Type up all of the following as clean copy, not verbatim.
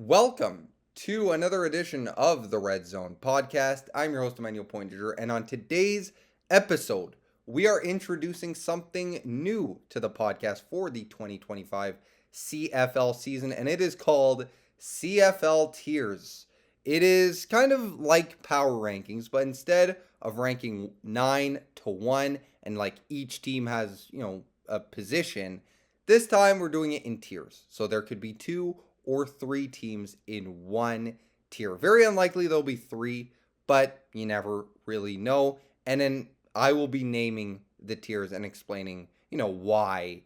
Welcome to another edition of the Red Zone podcast. I'm your host, Emmanuel Pointinger, and on today's episode, we are introducing something new to the podcast for the 2025 CFL season, and it is called CFL Tiers. It is kind of like power rankings, but instead of ranking 9 to 1 and like each team has, a position, this time we're doing it in tiers. So there could be two or three teams in one tier. Very unlikely there'll be three, but you never really know. And then I will be naming the tiers and explaining, why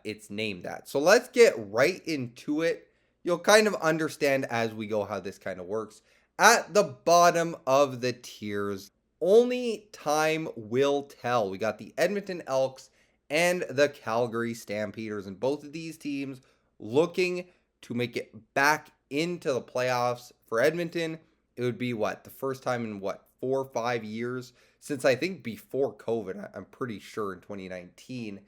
it's named that. So let's get right into it. You'll kind of understand as we go how this kind of works. At the bottom of the tiers, only time will tell. We got the Edmonton Elks and the Calgary Stampeders, and both of these teams looking to make it back into the playoffs. For Edmonton, it would be the first time in 4 or 5 years since I think before COVID, I'm pretty sure in 2019.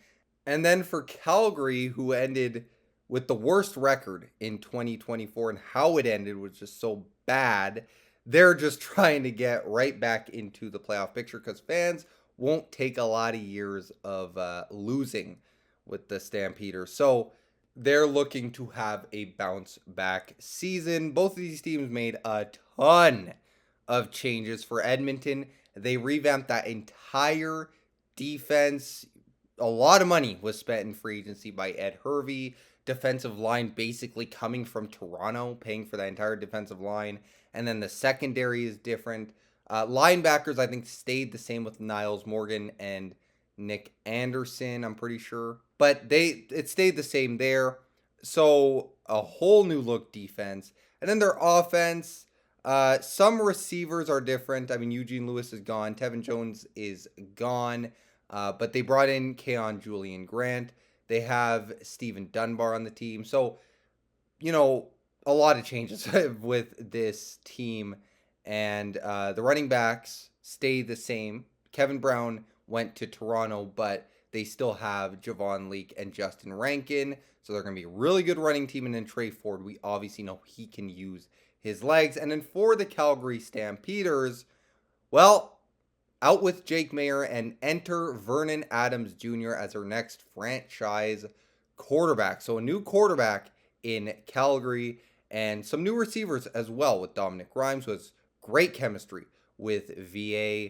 And then for Calgary, who ended with the worst record in 2024, and how it ended was just so bad, they're just trying to get right back into the playoff picture because fans won't take a lot of years of losing with the Stampeders. So they're looking to have a bounce back season. Both of these teams made a ton of changes. For Edmonton, they revamped that entire defense. A lot of money was spent in free agency by Ed Hervey. Defensive line basically coming from Toronto, paying for that entire defensive line. And then the secondary is different. Linebackers, I think, stayed the same with Niles Morgan and Nick Anderson, I'm pretty sure. But it stayed the same there. So a whole new look defense. And then their offense, some receivers are different. I mean, Eugene Lewis is gone. Tevin Jones is gone. But they brought in Keon Julian Grant. They have Steven Dunbar on the team. So, a lot of changes with this team. And the running backs stay the same. Kevin Brown went to Toronto, but they still have Javon Leake and Justin Rankin. So they're going to be a really good running team. And then Trey Ford, we obviously know he can use his legs. And then for the Calgary Stampeders, out with Jake Mayer and enter Vernon Adams Jr. as our next franchise quarterback. So a new quarterback in Calgary and some new receivers as well with Dominic Grimes, who has great chemistry with VA.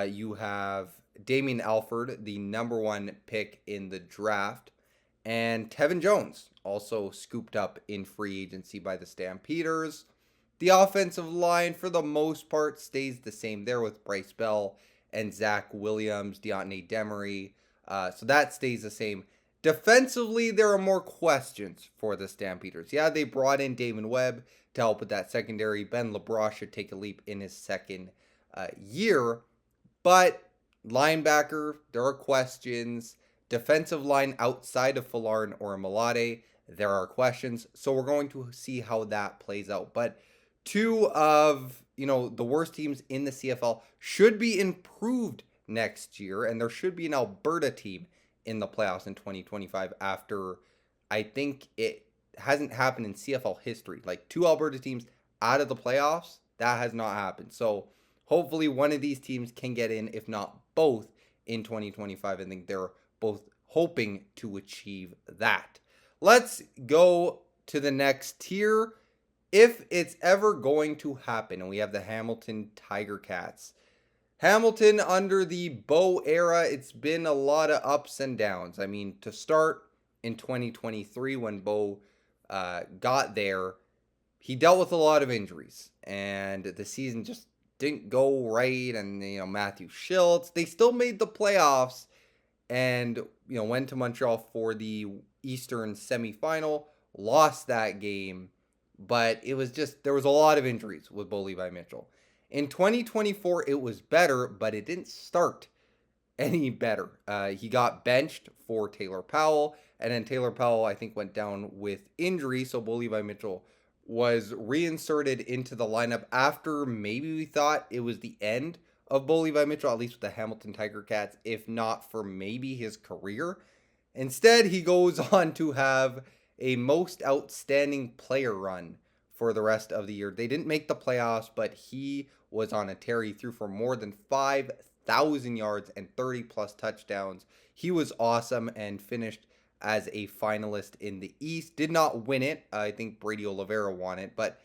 You have Damian Alford, the number one pick in the draft, and Tevin Jones, also scooped up in free agency by the Stampeders. The offensive line, for the most part, stays the same there with Bryce Bell and Zach Williams, Deontay Demery. So that stays the same. Defensively, there are more questions for the Stampeders. Yeah, they brought in Damon Webb to help with that secondary. Ben LeBrock should take a leap in his second year. But linebacker, there are questions. Defensive line outside of Falarin or Malade, there are questions. So we're going to see how that plays out. But two of, the worst teams in the CFL should be improved next year. And there should be an Alberta team in the playoffs in 2025 after, I think it hasn't happened in CFL history. Like two Alberta teams out of the playoffs, that has not happened. So hopefully one of these teams can get in, if not both, in 2025. I think they're both hoping to achieve that. Let's go to the next tier. If it's ever going to happen, and we have the Hamilton Tiger Cats. Hamilton under the Bo era, it's been a lot of ups and downs. I mean, to start in 2023 when Bo got there, he dealt with a lot of injuries, and the season just didn't go right. And Matthew Schultz, they still made the playoffs, and went to Montreal for the Eastern semifinal, lost that game, but it was just there was a lot of injuries with Bo Levi Mitchell. In 2024, it was better, but it didn't start any better. He got benched for Taylor Powell, and then Taylor Powell, I think, went down with injury, so Bo Levi Mitchell was reinserted into the lineup after maybe we thought it was the end of Bo Levi Mitchell, at least with the Hamilton Tiger Cats, if not for maybe his career. Instead, he goes on to have a most outstanding player run for the rest of the year. They didn't make the playoffs, but he was on a tear. He threw for more than 5,000 yards and 30 plus touchdowns. He was awesome and finished as a finalist in the East. Did not win it. I think Brady Oliveira won it, but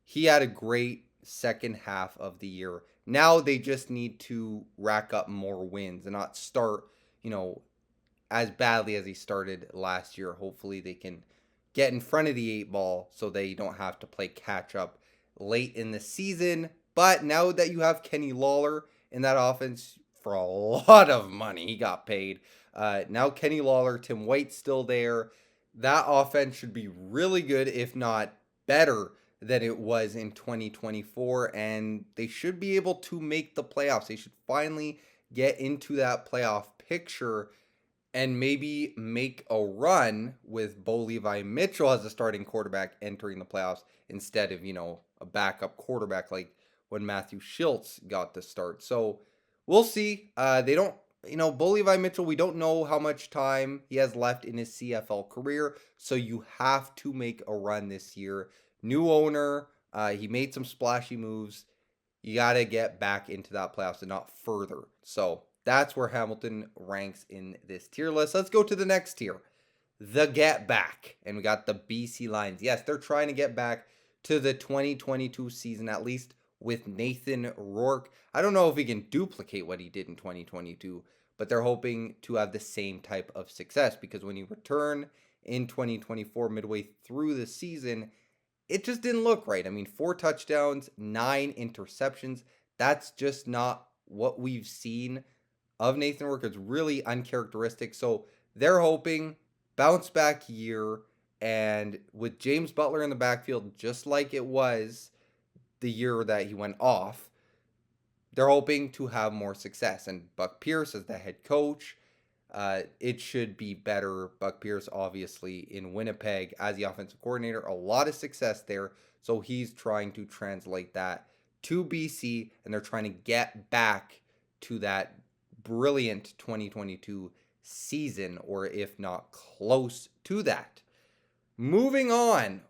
he had a great second half of the year. Now they just need to rack up more wins and not start, as badly as he started last year. Hopefully they can get in front of the 8 ball so they don't have to play catch up late in the season. But now that you have Kenny Lawler in that offense for a lot of money, he got paid. Now Kenny Lawler, Tim White's still there. That offense should be really good, if not better than it was in 2024. And they should be able to make the playoffs. They should finally get into that playoff picture and maybe make a run with Bo Levi Mitchell as a starting quarterback entering the playoffs instead of, a backup quarterback like when Matthew Schultz got the start. So we'll see. They don't, Bo Levi Mitchell, we don't know how much time he has left in his CFL career. So you have to make a run this year. New owner, he made some splashy moves. You got to get back into that playoffs and not further. So that's where Hamilton ranks in this tier list. Let's go to the next tier, the get back. And we got the BC Lions. Yes, they're trying to get back to the 2022 season, at least with Nathan Rourke. I don't know if he can duplicate what he did in 2022, but they're hoping to have the same type of success, because when you return in 2024 midway through the season, it just didn't look right. I mean, 4 touchdowns, 9 interceptions. That's just not what we've seen of Nathan Rourke. It's really uncharacteristic. So they're hoping bounce back year, and with James Butler in the backfield, just like it was the year that he went off, they're hoping to have more success. And Buck Pierce as the head coach, it should be better. Buck Pierce, obviously, in Winnipeg as the offensive coordinator, a lot of success there. So he's trying to translate that to BC, and they're trying to get back to that brilliant 2022 season, or if not close to that. Moving on,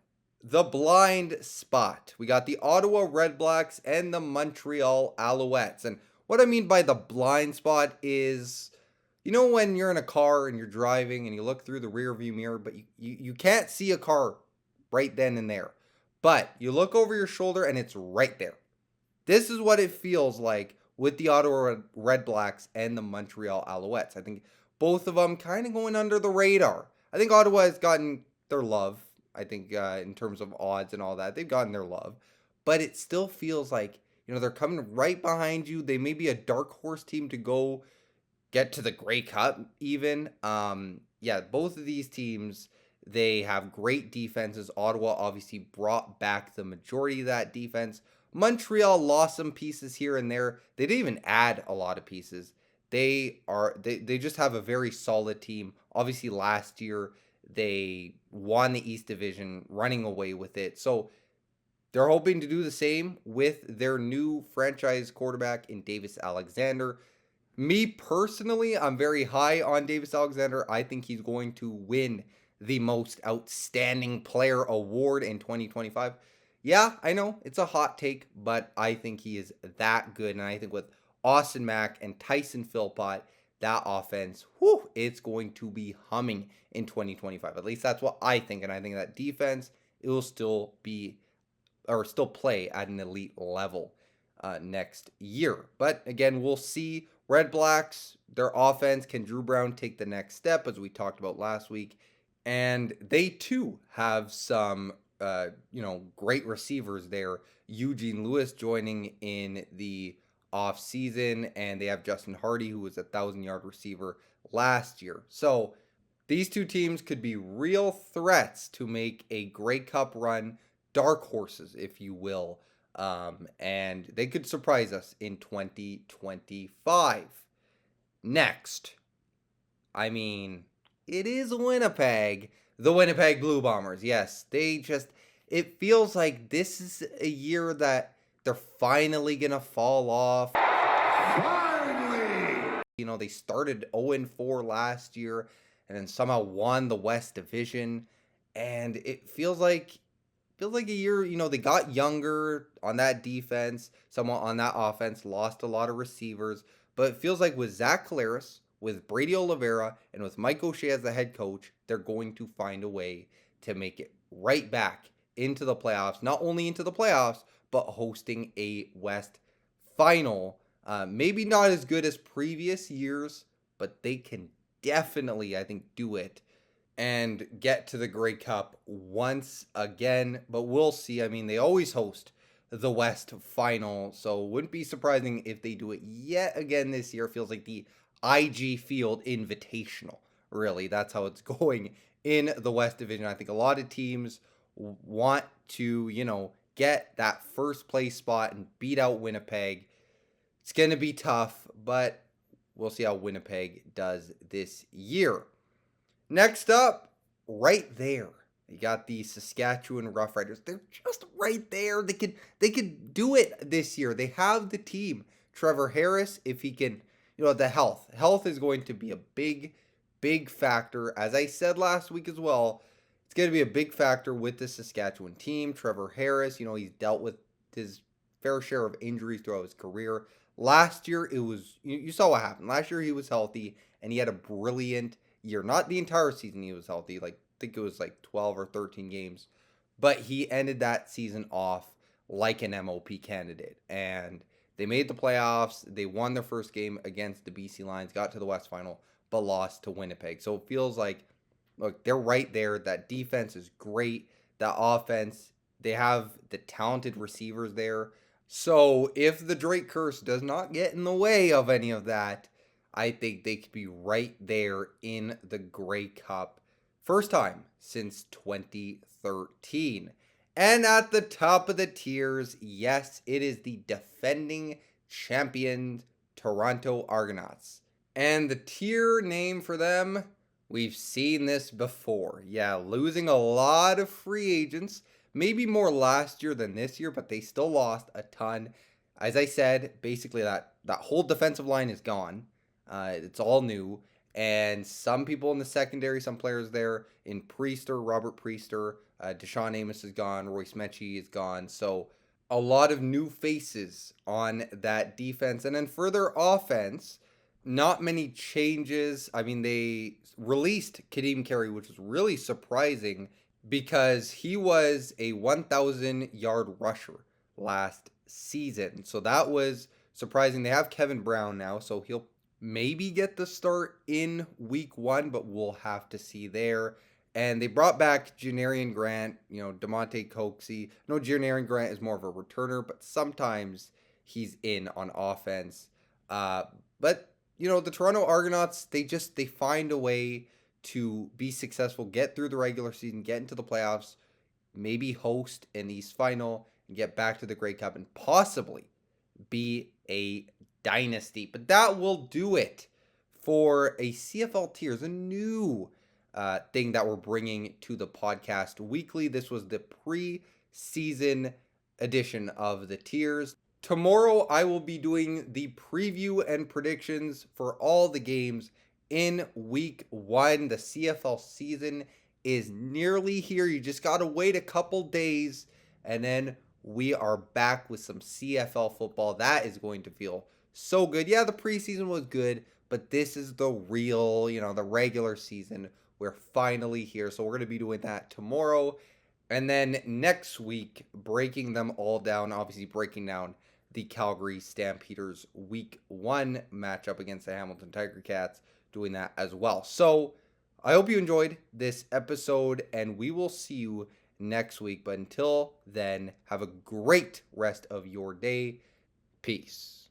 the blind spot. We got the Ottawa Redblacks and the Montreal Alouettes. And what I mean by the blind spot is, when you're in a car and you're driving and you look through the rear view mirror, but you can't see a car right then and there. But you look over your shoulder and it's right there. This is what it feels like with the Ottawa Redblacks and the Montreal Alouettes. I think both of them kind of going under the radar. I think Ottawa has gotten their love. I think in terms of odds and all that, they've gotten their love. But it still feels like, they're coming right behind you. They may be a dark horse team to go get to the Grey Cup even. Both of these teams, they have great defenses. Ottawa obviously brought back the majority of that defense. Montreal lost some pieces here and there. They didn't even add a lot of pieces. They just have a very solid team. Obviously last year they won the East Division, running away with it. So they're hoping to do the same with their new franchise quarterback in Davis Alexander. Me personally, I'm very high on Davis Alexander. I think he's going to win the most outstanding player award in 2025. Yeah, I know it's a hot take, but I think he is that good. And I think with Austin Mack and Tyson Philpott, that offense, it's going to be humming in 2025. At least that's what I think. And I think that defense, it will still play at an elite level next year. But again, we'll see. Red Blacks, their offense, can Drew Brown take the next step, as we talked about last week? And they too have some great receivers there. Eugene Lewis joining in the off season, and they have Justin Hardy, who was a 1,000-yard receiver last year. So these two teams could be real threats to make a Grey Cup run, dark horses, if you will. And they could surprise us in 2025. Next, it is Winnipeg, the Winnipeg Blue Bombers. Yes, it feels like this is a year that they're finally going to fall off. Finally! They started 0-4 last year and then somehow won the West Division. And it feels like feels like a year, they got younger on that defense, somewhat on that offense, lost a lot of receivers. But it feels like with Zach Collaros, with Brady Oliveira, and with Mike O'Shea as the head coach, they're going to find a way to make it right back into the playoffs. Not only into the playoffs, but hosting a West final. Maybe not as good as previous years, but they can definitely, I think, do it and get to the Grey Cup once again. But we'll see. I mean, they always host the West final, so wouldn't be surprising if they do it yet again this year. It feels like the IG Field Invitational, really. That's how it's going in the West Division. I think a lot of teams want to, get that first place spot and beat out Winnipeg. It's going to be tough, but we'll see how Winnipeg does this year. Next up, right there, you got the Saskatchewan Roughriders. They're just right there. They could do it this year. They have the team. Trevor Harris, if he can, the health. Health is going to be a big factor. As I said last week as well, it's going to be a big factor with the Saskatchewan team. Trevor Harris, he's dealt with his fair share of injuries throughout his career. Last year, it was, you saw what happened. Last year, he was healthy, and he had a brilliant year. Not the entire season he was healthy. I think it was 12 or 13 games. But he ended that season off like an MOP candidate. And they made the playoffs. They won their first game against the BC Lions, got to the West Final, but lost to Winnipeg. So it feels like, look, they're right there. That defense is great. That offense, they have the talented receivers there. So if the Drake curse does not get in the way of any of that, I think they could be right there in the Grey Cup. First time since 2013. And at the top of the tiers, yes, it is the defending champion Toronto Argonauts. And the tier name for them, we've seen this before. Yeah, losing a lot of free agents. Maybe more last year than this year, but they still lost a ton. As I said, basically that whole defensive line is gone. It's all new. And some people in the secondary, some players there in Priester, Robert Priester, Deshaun Amos is gone, Royce Mechie is gone. So a lot of new faces on that defense. And then further offense, not many changes. I mean, they released Kadeem Carey, which was really surprising because he was a 1,000-yard rusher last season. So that was surprising. They have Kevin Brown now, so he'll maybe get the start in week 1, but we'll have to see there. And they brought back Janarian Grant, DeMonte Coxey. No, Janarian Grant is more of a returner, but sometimes he's in on offense. But, the Toronto Argonauts, they find a way to be successful, get through the regular season, get into the playoffs, maybe host an East Final, and get back to the Grey Cup, and possibly be a dynasty. But that will do it for a CFL Tiers, a new thing that we're bringing to the podcast weekly. This was the pre-season edition of the Tiers. Tomorrow, I will be doing the preview and predictions for all the games in week 1. The CFL season is nearly here. You just got to wait a couple days, and then we are back with some CFL football. That is going to feel so good. Yeah, the preseason was good, but this is the real, the regular season. We're finally here. So we're going to be doing that tomorrow. And then next week, breaking them all down, obviously breaking down the Calgary Stampeders week 1 matchup against the Hamilton Tiger Cats, doing that as well. So I hope you enjoyed this episode, and we will see you next week. But until then, have a great rest of your day. Peace.